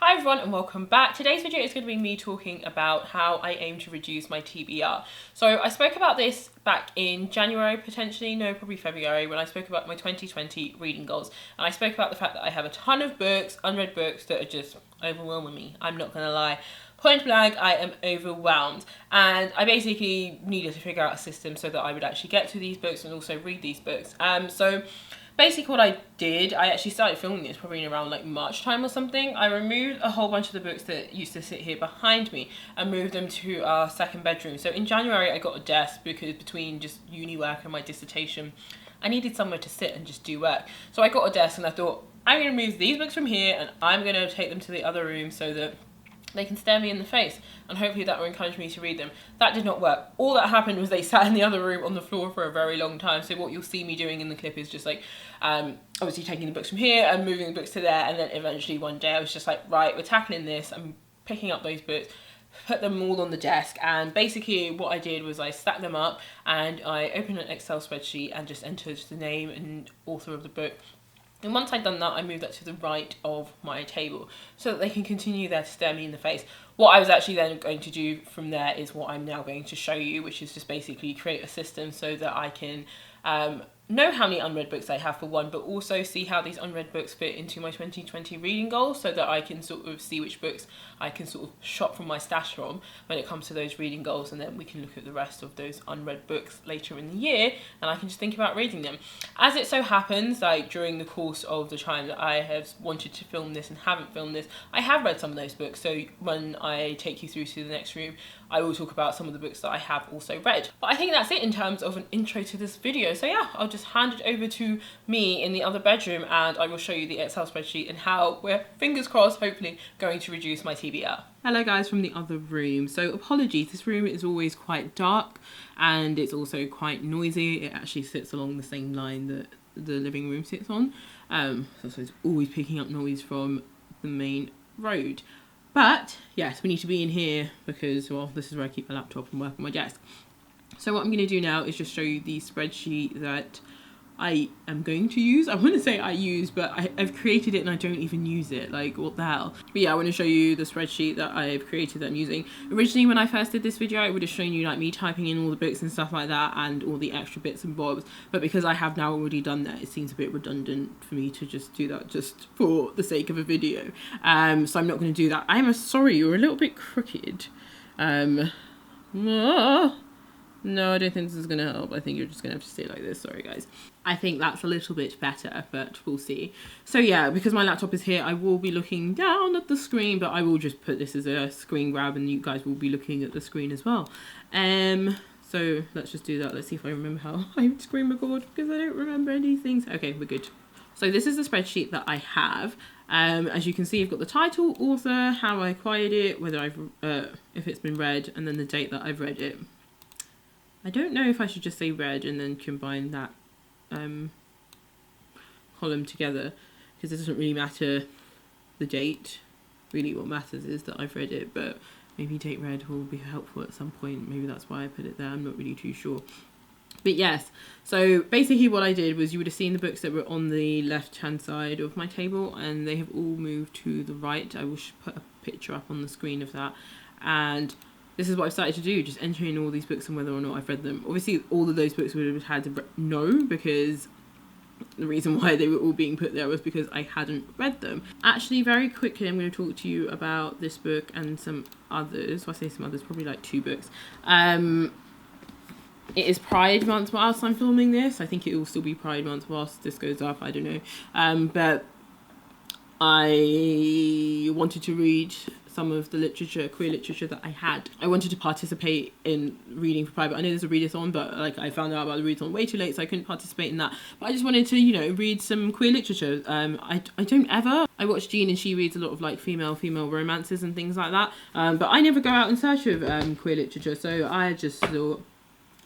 Hi everyone and welcome back. Today's video is going to be me talking about how I aim to reduce my TBR. So I spoke about this back in January, potentially, no, probably February, when I spoke about my 2020 reading goals. And I spoke about the fact that I have a ton of books, unread books, that are just overwhelming me. I'm not going to lie. Point blank, I am overwhelmed. And I basically needed to figure out a system so that I would actually get to these books and also read these books. So basically what I did, I actually started filming this probably in around like March time or something. I removed a whole bunch of the books that used to sit here behind me and moved them to our second bedroom. So in January I got a desk because between just uni work and my dissertation, I needed somewhere to sit and just do work. So I got a desk and I thought, I'm going to move these books from here and I'm going to take them to the other room so that they can stare me in the face and hopefully that will encourage me to read them. That did not work. All that happened was they sat in the other room on the floor for a very long time. So what you'll see me doing in the clip is just like obviously taking the books from here and moving the books to there, and then eventually one day I was just like, right, we're tackling this. I'm picking up those books, put them all on the desk, and basically what I did was I stacked them up and I opened an Excel spreadsheet and just entered the name and author of the book. And once I'd done that, I moved that to the right of my table so that they can continue there to stare me in the face. What I was actually then going to do from there is what I'm now going to show you, which is just basically create a system so that I can know how many unread books I have for one, but also see how these unread books fit into my 2020 reading goals so that I can sort of see which books I can sort of shop from my stash from when it comes to those reading goals, and then we can look at the rest of those unread books later in the year and I can just think about reading them. As it so happens, like during the course of the time that I have wanted to film this and haven't filmed this, I have read some of those books, so when I take you through to the next room I will talk about some of the books that I have also read. But I think that's it in terms of an intro to this video. So yeah, I'll just hand it over to me in the other bedroom and I will show you the Excel spreadsheet and how we're, fingers crossed, hopefully going to reduce my TBR. Hello guys from the other room. So apologies, this room is always quite dark and it's also quite noisy. It actually sits along the same line that the living room sits on. So it's always picking up noise from the main road. But yes, we need to be in here because, well, this is where I keep my laptop and work on my desk. So what I'm going to do now is just show you the spreadsheet that I am going to use. I want to say I use, but I've created it and I don't even use it. Like, what the hell? But yeah, I want to show you the spreadsheet that I've created that I'm using. Originally, when I first did this video, I would have shown you like me typing in all the books and stuff like that and all the extra bits and bobs. But because I have now already done that, it seems a bit redundant for me to just do that just for the sake of a video. So I'm not going to do that. I'm sorry, you're a little bit crooked. No, I don't think this is going to help. I think you're just going to have to stay like this. Sorry, guys. I think that's a little bit better, but we'll see. So yeah, because my laptop is here, I will be looking down at the screen, but I will just put this as a screen grab and you guys will be looking at the screen as well. So let's just do that. Let's see if I remember how I screen record because I don't remember any things. Okay, we're good. So this is the spreadsheet that I have. As you can see, I've got the title, author, how I acquired it, whether I've, if it's been read, and then the date that I've read it. I don't know if I should just say read and then combine that column together because it doesn't really matter the date. Really what matters is that I've read it, but maybe date read will be helpful at some point. Maybe that's why I put it there. I'm not really too sure. But yes, so basically what I did was you would have seen the books that were on the left hand side of my table and they have all moved to the right. I will put a picture up on the screen of that, and this is what I've started to do, just entering all these books and whether or not I've read them. Obviously, all of those books would have had to no, because the reason why they were all being put there was because I hadn't read them. Actually, very quickly, I'm going to talk to you about this book and some others. Well, I say some others, probably like 2 books. It is Pride Month whilst I'm filming this. I think it will still be Pride Month whilst this goes up. I don't know. But I wanted to read some of the literature, queer literature that I had. I wanted to participate in reading for Pride. I know there's a readathon, but like I found out about the readathon way too late, so I couldn't participate in that. But I just wanted to, you know, read some queer literature. I don't ever. I watch Jean and she reads a lot of like female romances and things like that. But I never go out in search of queer literature, so I just thought,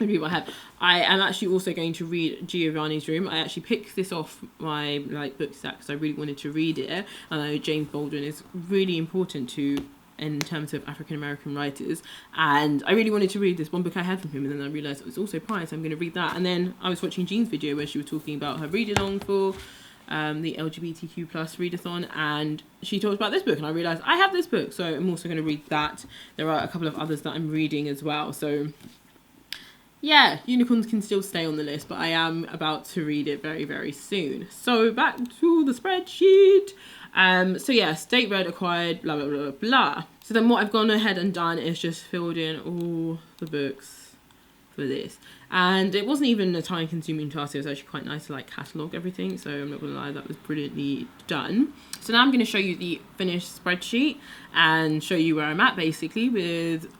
I am actually also going to read Giovanni's Room. I actually picked this off my book stack because I really wanted to read it. I know James Baldwin is really important to in terms of African American writers, and I really wanted to read this one book I had from him, and then I realised it was also Pride, so I'm going to read that. And then I was watching Jean's video where she was talking about her read along for the LGBTQ plus readathon, and she talked about this book, and I realised I have this book, so I'm also going to read that. There are a couple of others that I'm reading as well, so yeah, unicorns can still stay on the list, but I am about to read it very, very soon. So back to the spreadsheet. So yeah, state read, acquired, blah, blah, blah, blah. So then what I've gone ahead and done is just filled in all the books for this. And it wasn't even a time consuming task. It was actually quite nice to like catalogue everything. So I'm not gonna lie, that was brilliantly done. So now I'm gonna show you the finished spreadsheet and show you where I'm at basically with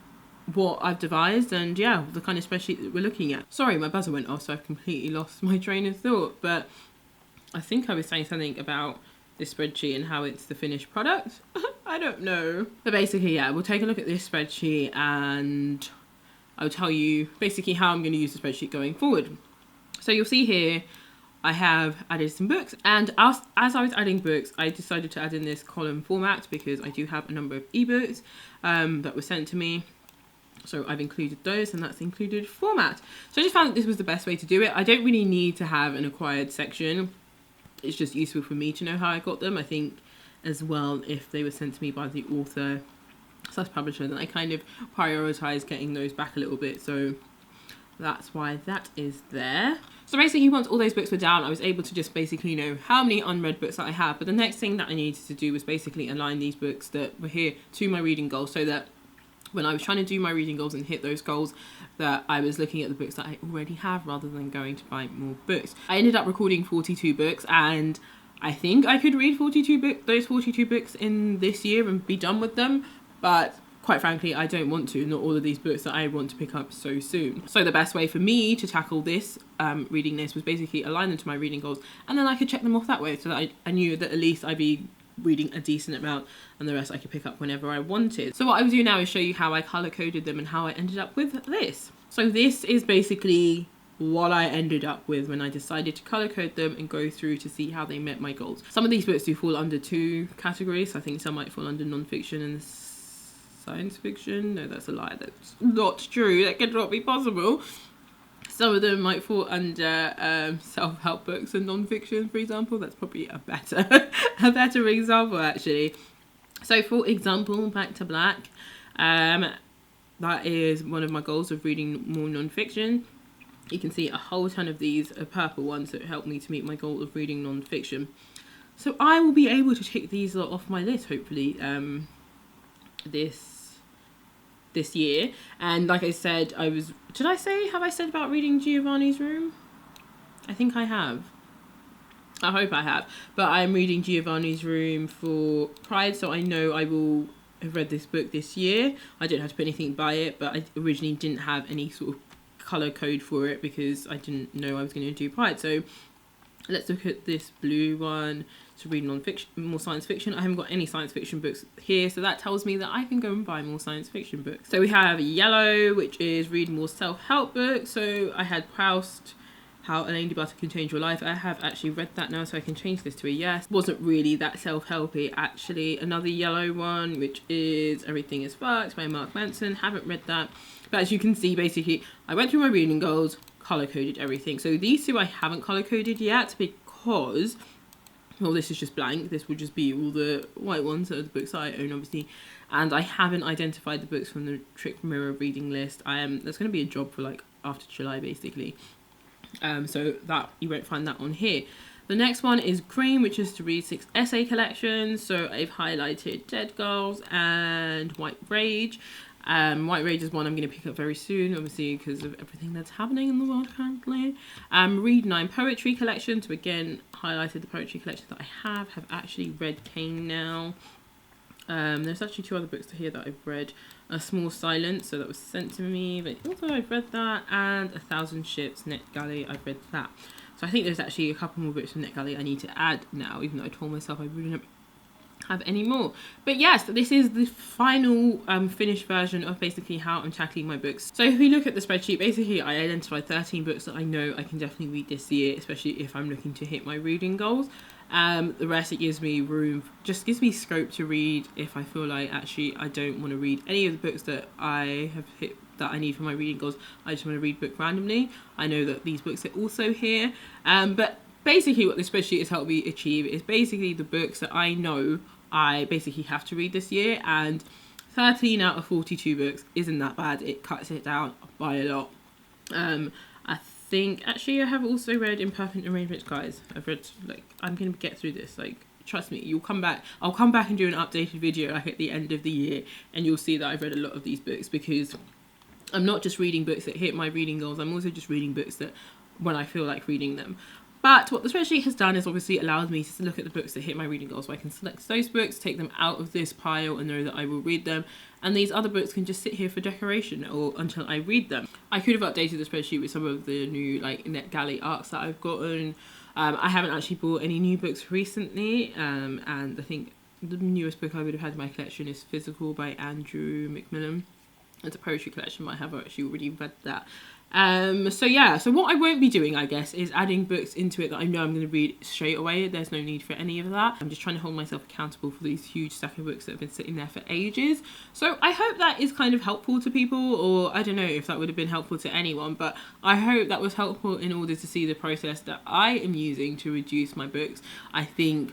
what I've devised, and yeah, the kind of spreadsheet that we're looking at. Sorry, my buzzer went off, so I've completely lost my train of thought, but I think I was saying something about this spreadsheet and how it's the finished product. I don't know. But basically, yeah, we'll take a look at this spreadsheet and I'll tell you basically how I'm going to use the spreadsheet going forward. So you'll see here, I have added some books, and as I was adding books, I decided to add in this column format because I do have a number of ebooks that were sent to me. So I've included those, and that's included format. So I just found that this was the best way to do it. I don't really need to have an acquired section. It's just useful for me to know how I got them. I think as well, if they were sent to me by the author / publisher, then I kind of prioritize getting those back a little bit. So that's why that is there. So basically, once all those books were down, I was able to just basically know how many unread books that I have. But the next thing that I needed to do was basically align these books that were here to my reading goals, so that when I was trying to do my reading goals and hit those goals, that I was looking at the books that I already have rather than going to buy more books. I ended up recording 42 books, and I think I could read those 42 books in this year and be done with them, but quite frankly, I don't want to. Not all of these books that I want to pick up so soon. So the best way for me to tackle this reading list was basically align them to my reading goals, and then I could check them off that way, so that I knew that at least I'd be reading a decent amount, and the rest I could pick up whenever I wanted. So what I will do now is show you how I color coded them and how I ended up with this. So this is basically what I ended up with when I decided to color code them and go through to see how they met my goals. Some of these books do fall under two categories. I think some might fall under non-fiction and science fiction. No, that's a lie. That's not true. That cannot be possible. Some of them might fall under self-help books and non-fiction, for example. That's probably a better example, actually. So, for example, Back to Black. That is one of my goals of reading more non-fiction. You can see a whole ton of these are purple ones that help me to meet my goal of reading non-fiction. So I will be able to tick these off my list, hopefully, this year. And like I said, have I said about reading Giovanni's Room? I think I have. I hope I have. But I'm reading Giovanni's Room for Pride, so I know I will have read this book this year. I don't have to put anything by it, but I originally didn't have any sort of colour code for it because I didn't know I was going to do Pride. So let's look at this blue one to read non-fiction, more science fiction. I haven't got any science fiction books here, so that tells me that I can go and buy more science fiction books. So we have yellow, which is read more self-help books. So I had Proust, How a Lady Butter Can Change Your Life. I have actually read that now, so I can change this to a yes. Wasn't really that self-helpy, actually. Another yellow one, which is Everything is Fucked by Mark Manson. Haven't read that. But as you can see, basically, I went through my reading goals, color-coded everything. So these two I haven't color-coded yet because, well, this is just blank. This will just be all the white ones that are the books that I own, obviously. And I haven't identified the books from the Trick Mirror reading list. That's going to be a job for like after July, basically. So that you won't find that on here. The next one is Cream, which is to read 6 essay collections. So I've highlighted Dead Girls and White Rage. White Rage is one I'm going to pick up very soon, obviously, because of everything that's happening in the world currently. Read 9 poetry collections. So again, highlighted the poetry collections that I have actually read Cane now. There's actually 2 other books here that I've read. A Small Silence, so that was sent to me, but also I've read that, and 1,000 Ships, NetGalley, I've read that. So I think there's actually a couple more books from NetGalley I need to add now, even though I told myself I wouldn't have any more. But yes, this is the final finished version of basically how I'm tackling my books. So if we look at the spreadsheet, basically I identified 13 books that I know I can definitely read this year, especially if I'm looking to hit my reading goals. The rest, it gives me room, just gives me scope to read if I feel like actually I don't want to read any of the books that I have hit that I need for my reading goals. I just want to read book randomly. I know that these books are also here, but basically what the spreadsheet has helped me achieve is basically the books that I know I basically have to read this year, and 13 out of 42 books isn't that bad. It cuts it down by a lot. I think actually I have also read Imperfect Arrangements, guys. I've read, like, I'm gonna get through this, like, trust me. You'll come back, I'll come back and do an updated video like at the end of the year, and you'll see that I've read a lot of these books, because I'm not just reading books that hit my reading goals, I'm also just reading books that when I feel like reading them. But what the spreadsheet has done is obviously allowed me to look at the books that hit my reading goals, so I can select those books, take them out of this pile and know that I will read them, and these other books can just sit here for decoration or until I read them. I could have updated the spreadsheet with some of the new like NetGalley arcs that I've gotten. I haven't actually bought any new books recently, and I think the newest book I would have had in my collection is Physical by Andrew McMillan. It's a poetry collection, but I have actually already read that. So yeah, so what I won't be doing, I guess, is adding books into it that I know I'm going to read straight away. There's no need for any of that. I'm just trying to hold myself accountable for these huge stack of books that have been sitting there for ages. So I hope that is kind of helpful to people, or I don't know if that would have been helpful to anyone, but I hope that was helpful in order to see the process that I am using to reduce my books. I think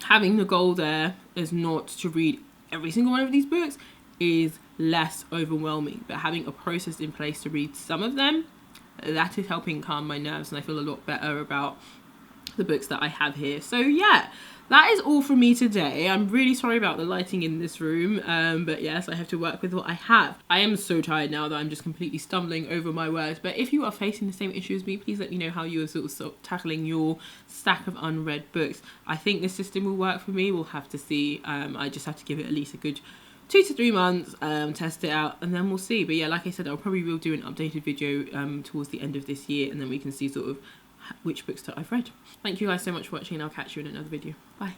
having the goal there is not to read every single one of these books is less overwhelming, but having a process in place to read some of them, that is helping calm my nerves, and I feel a lot better about the books that I have here. So yeah, that is all from me today. I'm really sorry about the lighting in this room, but yes, I have to work with what I have. I am so tired now that I'm just completely stumbling over my words, but if you are facing the same issue as me, please let me know how you are sort of tackling your stack of unread books. I think this system will work for me. We'll have to see. I just have to give it at least a good 2 to 3 months, test it out, and then we'll see. But yeah, like I said, I'll probably will do an updated video towards the end of this year, and then we can see sort of which books that I've read. Thank you guys so much for watching, and I'll catch you in another video. Bye.